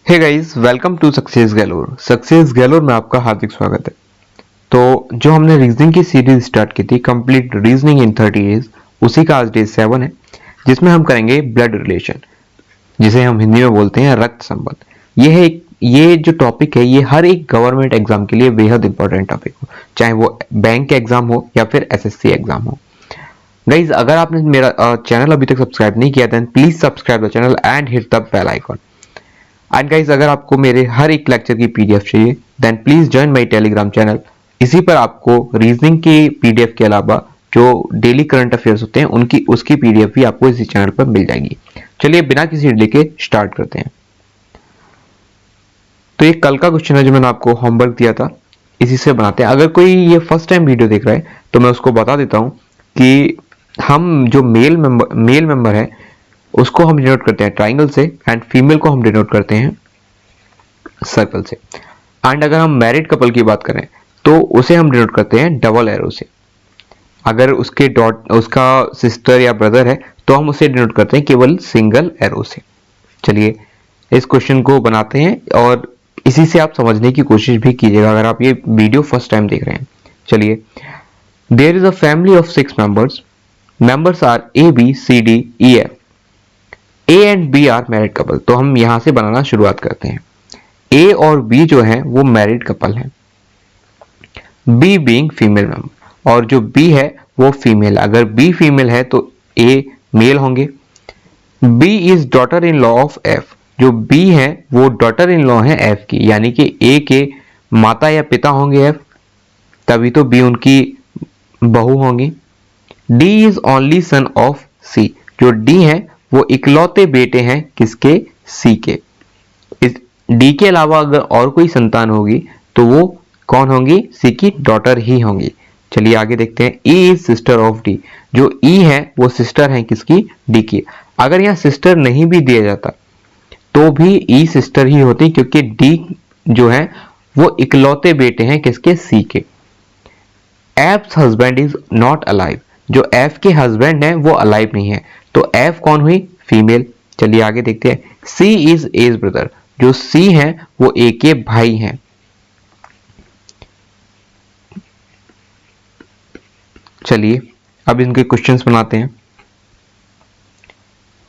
Hey guys, welcome to success galore. Success galore में आपका हार्दिक स्वागत है। तो जो हमने रीजनिंग की सीरीज स्टार्ट की थी, कंप्लीट रीजनिंग इन 30 डेज, उसी का आज डे 7 है, जिसमें हम करेंगे ब्लड रिलेशन, जिसे हम हिंदी में बोलते हैं रक्त संबंध। ये जो टॉपिक है, ये हर एक गवर्नमेंट एग्जाम के लिए बेहद इंपॉर्टेंट टॉपिक हो, चाहे वो बैंक के एग्जाम हो या फिर एसएससी एग्जाम हो। गाइज, अगर आपने मेरा चैनल अभी तक सब्सक्राइब नहीं किया, then please subscribe the channel and hit the bell icon. And guys, अगर आपको मेरे हर एक लेक्चर की पीडीएफ चाहिए, then please join my Telegram channel. इसी पर आपको रीजनिंग की पीडीएफ के अलावा जो डेली करंट अफेयर्स होते हैं उसकी पीडीएफ भी आपको इसी चैनल पर मिल जाएगी। चलिए बिना किसी डिले के स्टार्ट करते हैं। तो ये कल का क्वेश्चन है जो मैंने आपको होमवर्क दिया था, इसी से बनाते हैं। अगर कोई ये फर्स्ट टाइम वीडियो देख रहा है तो मैं उसको बता देता हूँ कि हम जो मेल मेंबर है उसको हम डिनोट करते हैं ट्राइंगल से, एंड फीमेल को हम डिनोट करते हैं सर्कल से। एंड अगर हम मैरिड कपल की बात करें तो उसे हम डिनोट करते हैं डबल एरो से। अगर उसका सिस्टर या ब्रदर है तो हम उसे डिनोट करते हैं केवल सिंगल एरो से। चलिए इस क्वेश्चन को बनाते हैं और इसी से आप समझने की कोशिश भी कीजिएगा अगर आप ये वीडियो फर्स्ट टाइम देख रहे हैं। चलिए, there is a family of 6 members are A B C D E F. A and B are married couple. तो हम यहां से बनाना शुरुआत करते हैं। ए और बी जो है वो मैरिड कपल है, बी बीइंग फीमेल मेंबर, और जो बी है वो फीमेल। अगर बी फीमेल है तो ए मेल होंगे। B is daughter in law of F. जो बी है वो डॉटर इन लॉ है एफ की, यानी कि ए के माता या पिता होंगे एफ, तभी तो बी उनकी बहू होंगी। D is only son of C. जो डी है वो इकलौते बेटे हैं किसके? सी के। इस डी के अलावा अगर और कोई संतान होगी तो वो कौन होंगी? सी की डॉटर ही होंगी। चलिए आगे देखते हैं। E is sister of D. जो ई है वो सिस्टर है किसकी? डी की। अगर यहाँ सिस्टर नहीं भी दिया जाता तो भी ई सिस्टर ही होती, क्योंकि डी जो है वो इकलौते बेटे हैं किसके? सी के। F's husband is not alive. जो एफ के हस्बैंड है वो अलाइव नहीं है, तो एफ कौन हुई? फीमेल। चलिए आगे देखते हैं। सी इज एज ब्रदर। जो सी है वो ए के भाई हैं। चलिए अब इनके क्वेश्चंस बनाते हैं।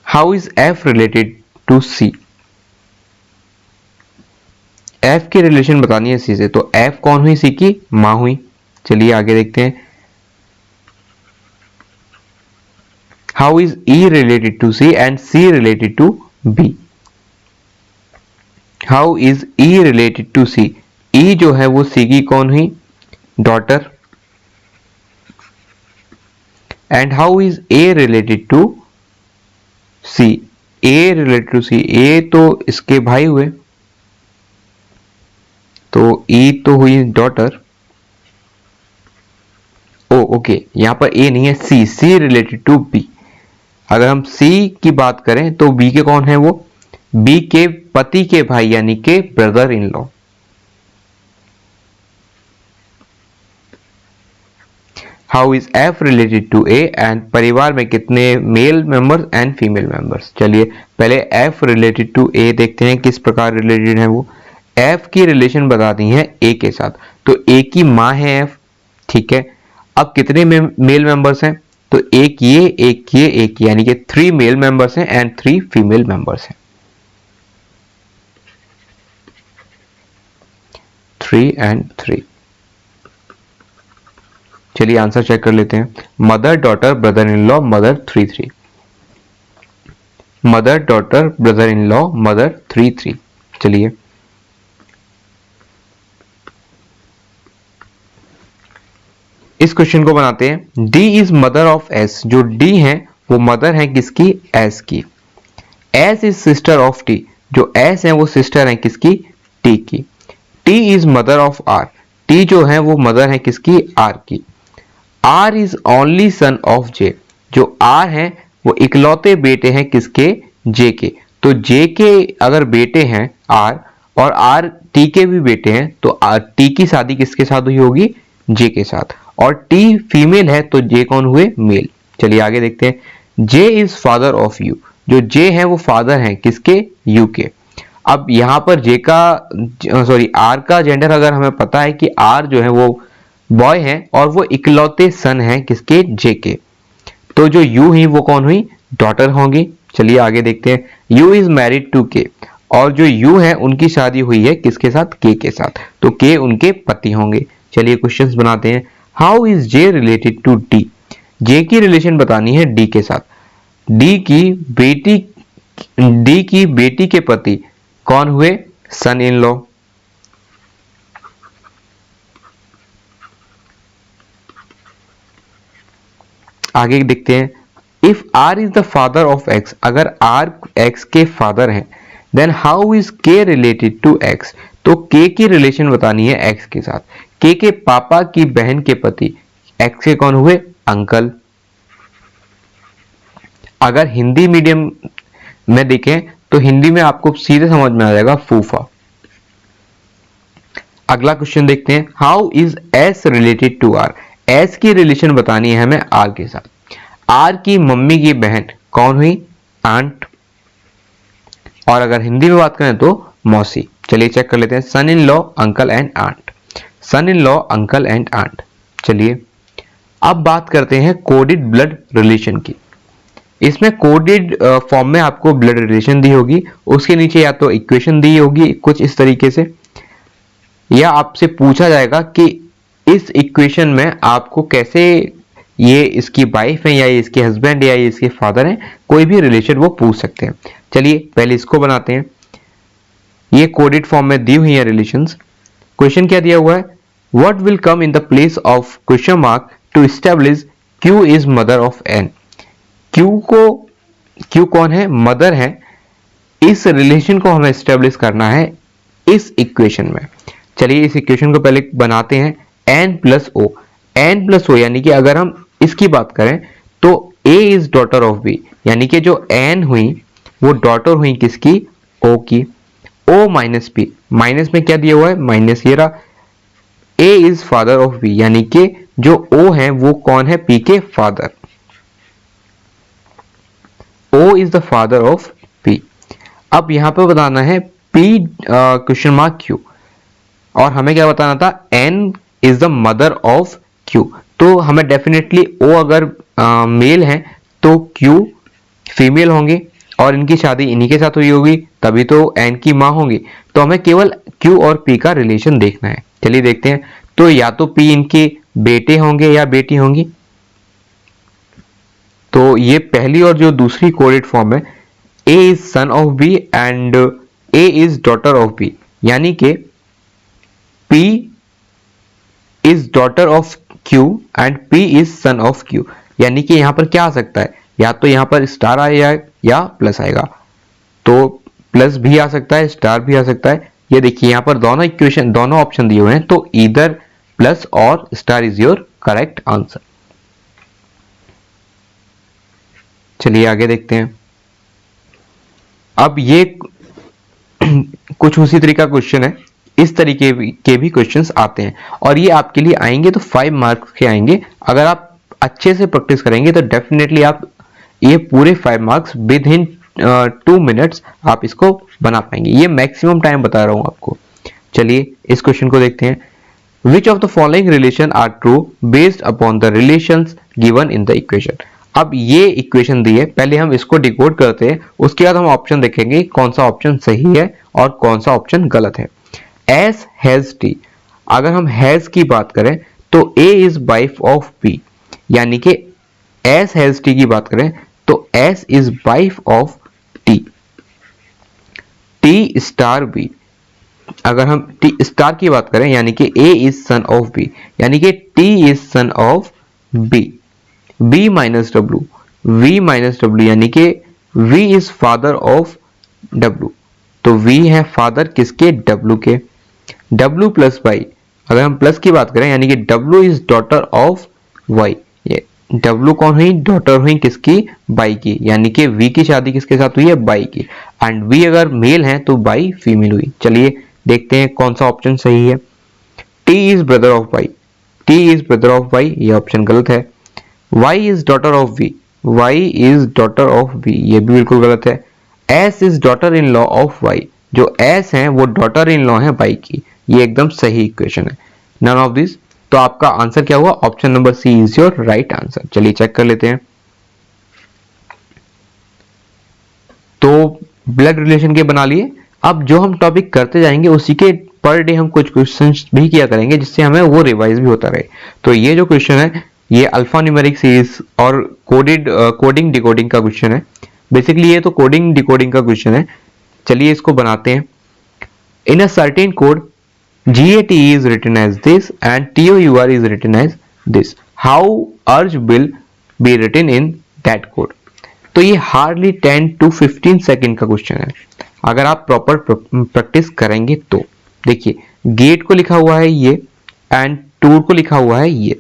How is F related to C? F की रिलेशन बतानी है सी से, तो एफ कौन हुई? सी की मां हुई। चलिए आगे देखते हैं। How is E related to C and C related to B? How is E related to C? E जो है वो सी की कौन हुई? Daughter. And how is A related to C? A related to C, A तो इसके भाई हुए, तो ई तो हुई डॉटर। ओ ओके, यहां पर ए नहीं है, सी। सी रिलेटेड टू बी। अगर हम सी की बात करें तो बी के कौन है? वो बी के पति के भाई, यानी के brother in law. How is F related to A? And परिवार में कितने male members and female members? चलिए पहले एफ रिलेटेड टू ए देखते हैं किस प्रकार रिलेटेड है वो। एफ की रिलेशन बताती है ए के साथ, तो ए की मां है एफ, ठीक है। अब कितने मेल मेंबर्स हैं? तो एक ये, एक ये, एक, यानी कि 3 मेल मेंबर्स हैं एंड 3 फीमेल मेंबर्स हैं। 3 एंड 3। चलिए आंसर चेक कर लेते हैं। Mother daughter brother in law mother 3 mother daughter brother in law mother 3। चलिए इस क्वेश्चन को बनाते हैं। D is mother of S. जो डी है वो मदर है किसकी? एस की। S is sister of T. जो एस है वो सिस्टर है किसकी? टी की। T is mother of R. T जो है वो मदर है किसकी? आर की। R is only son of जे। जो आर है वो इकलौते बेटे हैं किसके? जे के। तो जे के अगर बेटे हैं आर, और आर टी के भी बेटे हैं, तो आर टी की शादी किसके साथ हुई होगी? जे के साथ। और टी फीमेल है तो जे कौन हुए? मेल। चलिए आगे देखते हैं। जे इज फादर ऑफ यू। जो जे है वो फादर है किसके? यू के। अब यहाँ पर जे का सॉरी आर का जेंडर अगर हमें पता है कि आर जो है वो बॉय है और वो इकलौते सन है किसके, जे के, तो जो यू ही वो कौन हुई, डॉटर होंगी। चलिए आगे देखते हैं, यू इज मैरिड टू के, और जो यू है उनकी शादी हुई है किसके साथ, के साथ, तो के उनके पति होंगे। चलिए क्वेश्चंस बनाते हैं। How is J related to D, J की रिलेशन बतानी है डी के साथ। डी की बेटी के पति कौन हुए, सन इन लॉ। आगे देखते हैं, if R is the father of X, अगर आर एक्स के फादर हैं, then how is K related to X, तो के की रिलेशन बतानी है एक्स के साथ। के पापा की बहन के पति एक्स के कौन हुए, अंकल। अगर हिंदी मीडियम में देखें तो हिंदी में आपको सीधे समझ में आ जाएगा, फूफा। अगला क्वेश्चन देखते हैं, how is S related to R, S की रिलेशन बतानी है हमें आर के साथ। आर की मम्मी की बहन कौन हुई, आंट, और अगर हिंदी में बात करें तो मौसी। चलिए चेक कर लेते हैं, son in law, uncle and aunt, son in law, uncle and aunt. चलिए अब बात करते हैं कोडेड ब्लड रिलेशन की। इसमें कोडेड फॉर्म में आपको ब्लड रिलेशन दी होगी, उसके नीचे या तो इक्वेशन दी होगी कुछ इस तरीके से, या आपसे पूछा जाएगा कि इस इक्वेशन में आपको कैसे, ये इसकी वाइफ है या ये इसके हस्बैंड या ये इसके फादर हैं, कोई भी रिलेशन वो पूछ सकते हैं। चलिए पहले इसको बनाते हैं। ये कोडेड फॉर्म में दी हुई है रिलेशंस। क्वेश्चन क्या दिया हुआ है, what will come in the place of question mark to establish Q is mother of N. Q कौन है, मदर है। इस रिलेशन को हमें एस्टेब्लिश करना है इस इक्वेशन में। चलिए इस इक्वेशन को पहले बनाते हैं, N plus O, N plus O यानी कि अगर हम इसकी बात करें तो A is daughter of B, यानी कि जो एन हुई वो डॉटर हुई किसकी, ओ की। ओ माइनस पी, माइनस में क्या दिया हुआ है, माइनस ये रहा। ए इज फादर ऑफ बी, यानी कि जो ओ है वो कौन है, पी के father. O is the father of P. अब यहां पर बताना है पी क्वेश्चन मार्क क्यू, और हमें क्या बताना था, N is the mother of Q. तो हमें डेफिनेटली ओ अगर मेल है तो क्यू फीमेल होंगे, और इनकी शादी इन्हीं के साथ हुई होगी, तभी तो एन की माँ होंगी। तो हमें केवल क्यू और पी का रिलेशन देखना है। चलिए देखते हैं, तो या तो पी इनके बेटे होंगे या बेटी होंगी। तो ये पहली और जो दूसरी कोडेड फॉर्म है, A is son of B and A is daughter of B, यानी कि P is daughter of Q and P is son of Q, यानी कि यहां पर क्या आ सकता है, या तो यहां पर स्टार आएगा या प्लस आएगा। तो प्लस भी आ सकता है, स्टार भी आ सकता है। ये देखिए यहां पर दोनों इक्वेशन, दोनों ऑप्शन दिए हुए हैं, तो ईदर प्लस और star is your correct answer. चलिए आगे देखते हैं। अब ये कुछ उसी तरीका क्वेश्चन है, इस तरीके के भी क्वेश्चंस आते हैं, और ये आपके लिए आएंगे तो 5 मार्क्स के आएंगे। अगर आप अच्छे से प्रैक्टिस करेंगे तो डेफिनेटली आप ये पूरे 5 मार्क्स विद इन 2 मिनट्स आप इसको बना पाएंगे। ये मैक्सिमम टाइम बता रहा हूं आपको। चलिए इस क्वेश्चन को देखते हैं, which of the following relation are true based upon the relations given in the equation. अब ये इक्वेशन दी है, पहले हम इसको डिकोड करते हैं, उसके बाद हम ऑप्शन देखेंगे कौन सा ऑप्शन सही है और कौन सा ऑप्शन गलत है। S has T, अगर हम हैज की बात करें तो A is wife of B, यानी कि S has T की बात करें तो S is wife of T। T star B, अगर हम T स्टार की बात करें यानी कि A is son of B, यानी कि T is son of B। B minus W, V minus W, यानी कि V is father of W, तो V है फादर किसके, W के। W प्लस वाई, अगर हम प्लस की बात करें यानी कि W is daughter of Y, ये W कौन हुई, डॉटर हुई किसकी, बाई की, यानी कि V की शादी किसके साथ हुई है, बाई की, एंड V अगर मेल है तो बाई फीमेल हुई। चलिए देखते हैं कौन सा ऑप्शन सही है। T is brother of Y, T is brother of Y, ये ऑप्शन गलत है। Y is daughter of V, Y is daughter of V, ये भी बिल्कुल गलत है। S is daughter in law of Y, जो एस हैं वो डॉटर इन लॉ है बाई की। ये एकदम सही इक्वेशन है, नन ऑफ दिस। तो आपका आंसर क्या हुआ? Option number C is your right answer. चलिए चेक कर लेते हैं। तो ब्लड रिलेशन के बना लिए। अब जो हम टॉपिक करते जाएंगे उसी के पर डे हम कुछ क्वेश्चंस भी किया करेंगे, जिससे हमें वो रिवाइज भी होता रहे। तो ये जो क्वेश्चन है ये अल्फा न्यूमेरिक सीरीज और कोडिंग डिकोडिंग का क्वेश्चन है। बेसिकली ये तो कोडिंग डिकोडिंग का क्वेश्चन है। चलिए इसको बनाते हैं। In a certain code GAT is written as this and TOUR is written as this. How urge will be written in that code? तो ये हार्डली 10 to 15 सेकेंड का क्वेश्चन है। अगर आप प्रॉपर प्रैक्टिस करेंगे तो देखिए, गेट को लिखा हुआ है ये एंड टूर को लिखा हुआ है ये,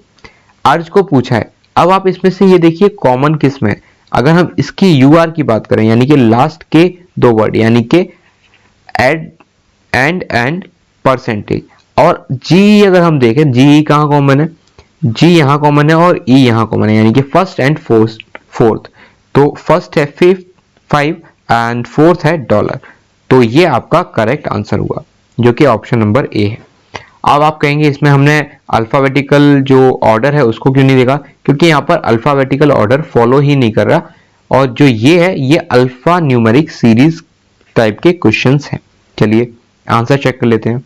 अर्ज को पूछा है। अब आप इसमें से ये देखिए कॉमन किस में है। अगर हम इसकी यूआर की बात करें, यानी कि लास्ट के दो वर्ड, यानी कि एड एंड परसेंटेज, और जी अगर हम देखें, जी कहाँ कॉमन है? जी यहाँ कॉमन है और ई यहाँ कॉमन है, यानी कि फर्स्ट एंड फोर्थ। तो फर्स्ट है 5 एंड फोर्थ है डॉलर। तो ये आपका करेक्ट आंसर हुआ, जो कि ऑप्शन नंबर ए है। अब आप कहेंगे इसमें हमने अल्फाबेटिकल जो ऑर्डर है उसको क्यों नहीं देखा? क्योंकि यहाँ पर अल्फाबेटिकल ऑर्डर फॉलो ही नहीं कर रहा, और जो ये है ये अल्फा न्यूमेरिक सीरीज टाइप के क्वेश्चंस हैं। चलिए आंसर चेक कर लेते हैं।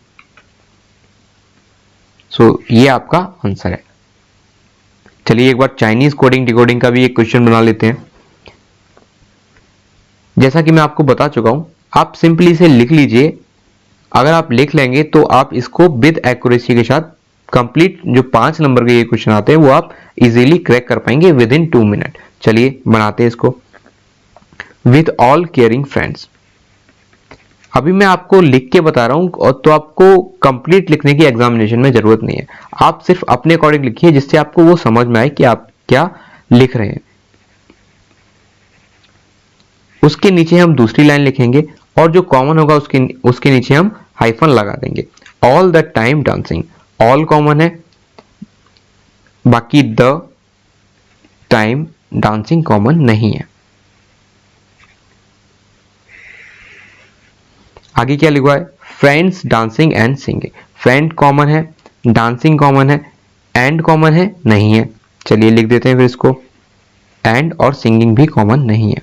ये आपका आंसर है। चलिए एक बार चाइनीज कोडिंग डिकोडिंग का भी एक क्वेश्चन बना लेते हैं। जैसा कि मैं आपको बता चुका हूं, आप सिंपली इसे लिख लीजिए। अगर आप लिख लेंगे तो आप इसको विद एक्यूरेसी के साथ कंप्लीट जो 5 नंबर के ये क्वेश्चन आते हैं वो आप इजीली क्रैक कर पाएंगे विद इन 2 मिनट। चलिए बनाते हैं इसको। विद ऑल केयरिंग फ्रेंड्स, अभी मैं आपको लिख के बता रहा हूं, और तो आपको कंप्लीट लिखने की एग्जामिनेशन में जरूरत नहीं है। आप सिर्फ अपने अकॉर्डिंग लिखिए, जिससे आपको वो समझ में आए कि आप क्या लिख रहे हैं। उसके नीचे हम दूसरी लाइन लिखेंगे, और जो कॉमन होगा उसके नीचे हम हाइफन लगा देंगे। All the time dancing, all common है, बाकी द टाइम डांसिंग कॉमन नहीं है। आगे क्या लिखा है? Friends dancing and singing. Friend common है, डांसिंग कॉमन है, एंड कॉमन है नहीं है। चलिए लिख देते हैं फिर इसको, एंड और सिंगिंग भी कॉमन नहीं है।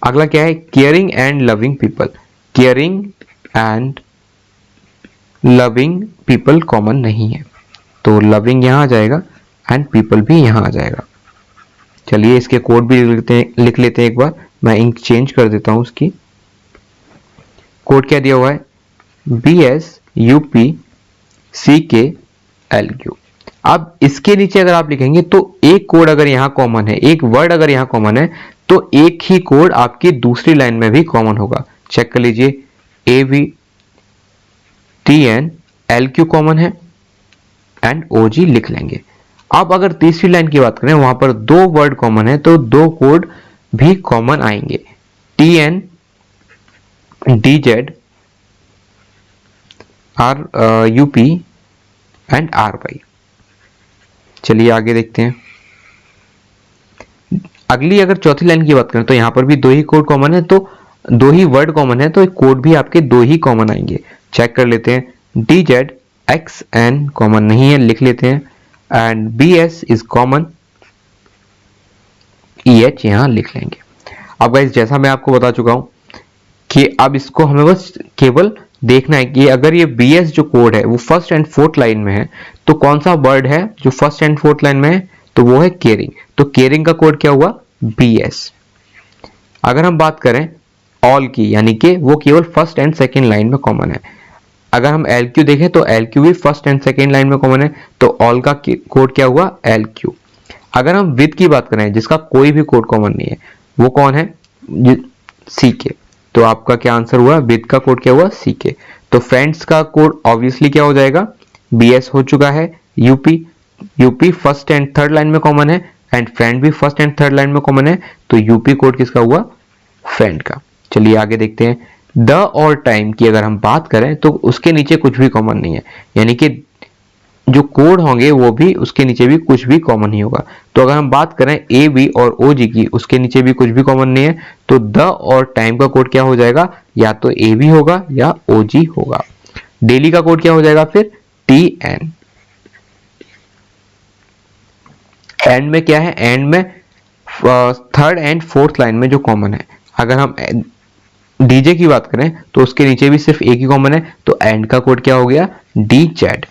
अगला क्या है? Caring and loving people. Caring and loving people common नहीं है, तो लविंग यहां आ जाएगा एंड पीपल भी यहां आ जाएगा। चलिए इसके कोड भी लिख लेते हैं एक बार। मैं इंक चेंज कर देता हूं उसकी। कोड क्या दिया हुआ है? BSUPCKLQ। अब इसके नीचे अगर आप लिखेंगे तो एक कोड अगर यहां कॉमन है, एक वर्ड अगर यहां कॉमन है, तो एक ही कोड आपकी दूसरी लाइन में भी कॉमन होगा। चेक कर लीजिए, AVTNLQ कॉमन है एंड OG लिख लेंगे। अब अगर तीसरी लाइन की बात करें, वहां पर 2 वर्ड कॉमन है, तो 2 कोड भी कॉमन आएंगे, TN DZ RUP and RY। चलिए आगे देखते हैं। अगली अगर चौथी लाइन की बात करें, तो यहां पर भी 2 ही कोड कॉमन है, तो 2 ही वर्ड कॉमन है, तो कोड भी आपके 2 ही कॉमन आएंगे। चेक कर लेते हैं। DZXN कॉमन नहीं है, लिख लेते हैं, and BS is common, EH यहां लिख लेंगे। अब गाइस जैसा मैं आपको बता चुका हूं कि अब इसको हमें बस केवल देखना है कि अगर ये BS जो कोड है वो फर्स्ट एंड फोर्थ लाइन में है, तो कौन सा वर्ड है जो फर्स्ट एंड फोर्थ लाइन में है? तो वो है केयरिंग। तो केयरिंग का कोड क्या हुआ? BS। अगर हम बात करें ऑल की, यानी कि वो केवल फर्स्ट एंड सेकेंड लाइन में कॉमन है। अगर हम LQ देखें तो LQ भी फर्स्ट एंड सेकेंड लाइन में कॉमन है, तो ऑल का कोड क्या हुआ? LQ। अगर हम विद की बात करें, जिसका कोई भी कोड कॉमन नहीं है, वो कौन है? CK। तो आपका क्या आंसर हुआ? विद का कोड क्या हुआ? CK। तो फ्रेंड्स का कोड ऑब्वियसली क्या हो जाएगा? BS हो चुका है। UP first and third line में कॉमन है, एंड फ्रेंड भी फर्स्ट एंड थर्ड लाइन में कॉमन है, तो यूपी कोड किसका हुआ? फ्रेंड का। चलिए आगे देखते हैं। द और टाइम की अगर हम बात करें तो उसके नीचे कुछ भी कॉमन नहीं है, यानी कि जो कोड होंगे वो भी उसके नीचे भी कुछ भी कॉमन नहीं होगा। तो अगर हम बात करें ए बी और ओ जी की, उसके नीचे भी कुछ भी कॉमन नहीं है, तो द और टाइम का कोड क्या हो जाएगा, या तो ए बी होगा या ओ जी होगा। डेली का कोड क्या हो जाएगा फिर, टी एन। एंड में क्या है, एंड में थर्ड एंड फोर्थ लाइन में जो कॉमन है, अगर हम डीजे की बात करें तो उसके नीचे भी सिर्फ एक ही कॉमन है, तो एंड का कोड क्या हो गया, डी जेड।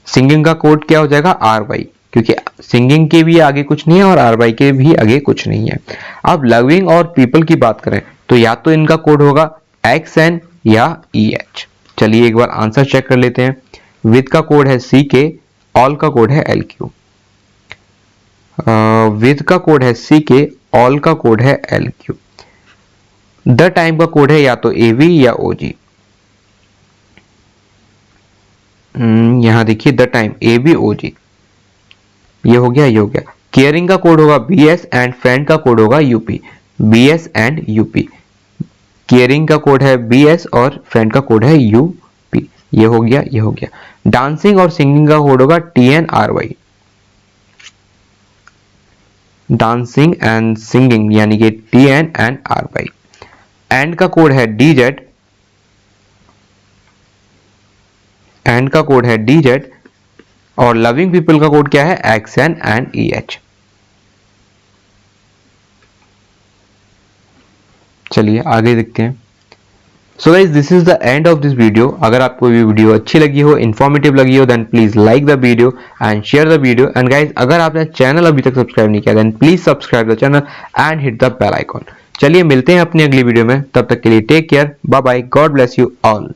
सिंगिंग का कोड क्या हो जाएगा, आर वाई, क्योंकि सिंगिंग के भी आगे कुछ नहीं है और आर वाई के भी आगे कुछ नहीं है। अब लविंग और पीपल की बात करें तो या तो इनका कोड होगा एक्स एन या ई एच। चलिए एक बार आंसर चेक कर लेते हैं। विद का कोड है सी के, ऑल का कोड है एल क्यू। विद का कोड है सी के, ऑल का कोड है एल क्यू। द टाइम का कोड है या तो एवी या ओजी। यहां देखिए द टाइम एवी ओजी, ये हो गया, ये हो गया। केयरिंग का कोड होगा बीएस एंड फ्रेंड का कोड होगा UP, BS and UP. Caring का कोड है बीएस और फ्रेंड का कोड है यूपी, ये हो गया, ये हो गया। डांसिंग और सिंगिंग का कोड होगा TN R Y. Dancing and singing यानी कि TN and R Y. And का कोड है डी जेड, एंड का कोड है डी जेड। और लविंग पीपल का कोड क्या है, X N and E H. चलिए आगे देखते हैं। So guys this is the end of this video. अगर आपको ये वीडियो अच्छी लगी हो, इन्फॉर्मेटिव लगी हो, then please like the video and share the video. And guys अगर आपने चैनल अभी तक सब्सक्राइब नहीं किया, then please subscribe the channel and hit the bell icon. चलिए मिलते हैं अपनी अगली वीडियो में, तब तक के लिए take care, bye bye, God bless you all.